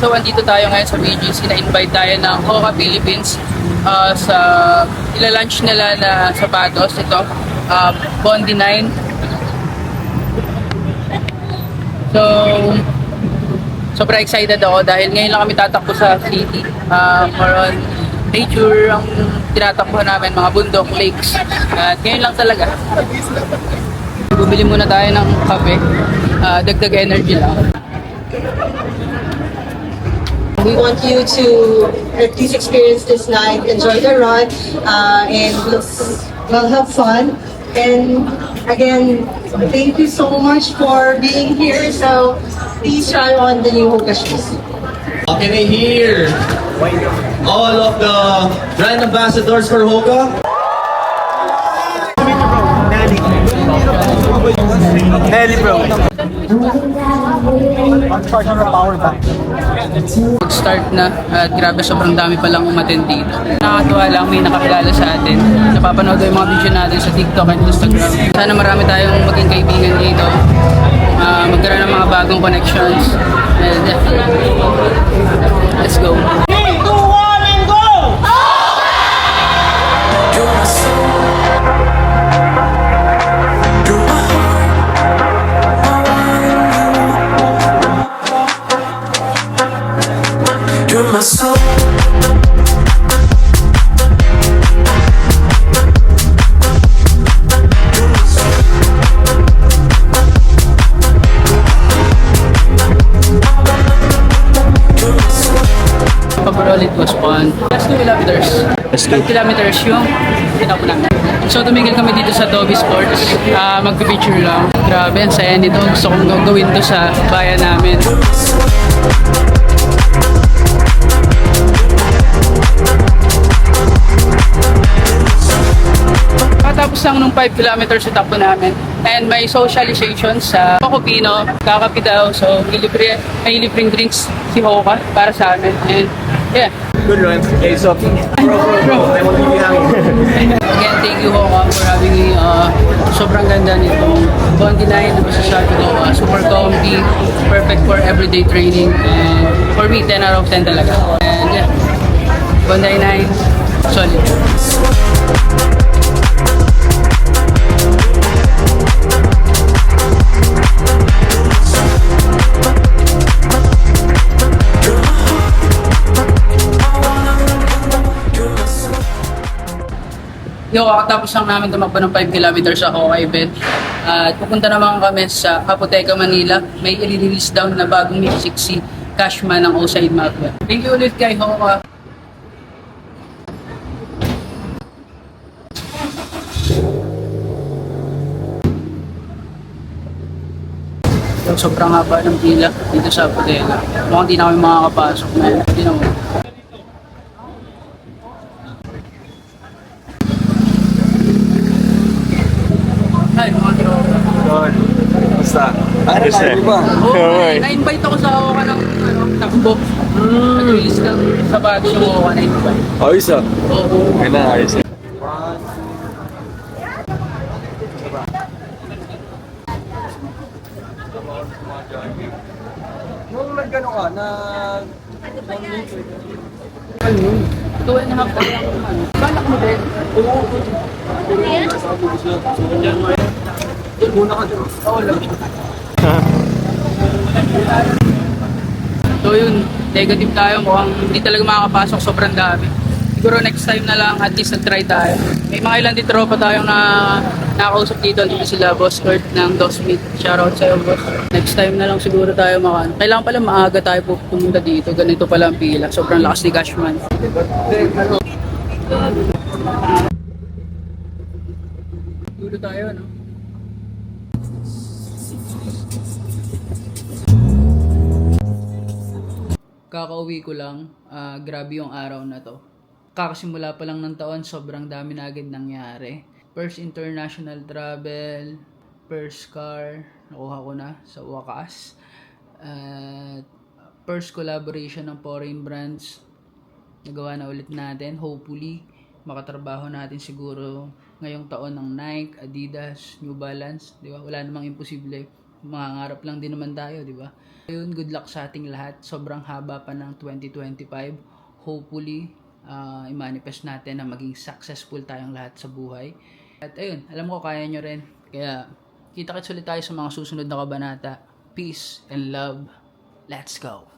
So, andito tayo ngayon sa BGC. Na-invite tayo ng Hoka Philippines sa ila-lunch nila na sapatos. Ito, Bondi 9. So, super excited ako dahil ngayon lang kami tatakbo sa city. More on nature ang tinatakbo namin, mga bundok, lakes. At ngayon lang talaga. Bumili muna tayo ng kape. Dagdag energy lang. We want you to please experience this night, enjoy the run, and we'll have fun. And again, thank you so much for being here. So please try on the new Hoka shoes. Can I hear all of the brand ambassadors for Hoka? Nelly bro. Start na at grabe sobrang dami palang umattend dito. Nakakatuwa lang may nakakilala sa atin. Napapanood ko yung mga video natin sa TikTok at Instagram. Sana marami tayong maging kaibigan dito. Magkaroon ng mga bagong connections. And let's go! 3, 2, 1, and go! You're my soul. Overall, it was fun. Last 2 kilometers. 5 kilometers yung tinapon namin. So, tumigil kami dito sa Dobby Sports. Magpipicture lang. Grabe, ang saya nito. Gusto kong gawin to sa bayan namin. Tapos lang nung 5 kilometers sa tapo namin. And may socialization sa Pacopino, kakapi daw. So, may libreng drinks si Hoka para sa amin. And yeah. Good run. Hey, so bro, I want to be hanging. Again, thank you Hoka for having me. Sobrang ganda nitong Bondi 9 na masasabi ko. Super comfy, perfect for everyday training. And for me, 10 out of 10 talaga. And yeah, Bondi 9, solid. Yo, kakatapos lang namin tumakbo ng 5 kilometers sa Hoka event. At pupunta naman kami sa Apoteca, Manila. May i-release down na bagong music si Cashman ng Outside Mafia. Thank you ulit kay Hoka. Sobrang haba ng pila dito sa Apoteca. Mukhang di na kami makakapasok. Hindi naman. Ay, mga tropa. Good. Basta. Ayos eh. Oo, na-invite ako sa Hoka ng takbo. Nag-release ng sapatos yung Hoka na-invite. Ayos ah. Oo. Kaya na, ayos eh. Nung nag-ano ka, Ano yun? 2.5 lang naman. Balak mo din. Oo. Doon muna ka doon. Oo lang. So yun, negative tayo. Mukhang hindi talaga makakapasok. Sobrang dami. Siguro next time na lang, at least nag-try tayo. May mga ilan din tropa tayong nakakausap dito. Dito sila, Boss Kurt ng Dosmith. Shoutout sa'yo, boss. Next time na lang siguro tayo makan. Kailangan pala maaga tayo pumunta dito. Ganito pala ang pila. Sobrang lakas ni Cashman. Dulo tayo, no? Kakauwi ko lang. Grabe yung araw na to. Kakasimula pa lang ng taon, sobrang dami na agad nangyari. First international travel, first car, nakuha ko na sa wakas. First collaboration ng foreign brands, nagawa na ulit natin, hopefully. makatrabaho natin siguro ngayong taon ng Nike, Adidas, New Balance, di ba? Wala namang imposible. Mangangarap lang din naman tayo, di ba? Ayun, good luck sa ating lahat. Sobrang haba pa ng 2025. Hopefully, i-manifest natin na maging successful tayong lahat sa buhay. At ayun, alam ko kaya nyo rin. Kaya, kita-kits ulit tayo sa mga susunod na kabanata. Peace and love. Let's go!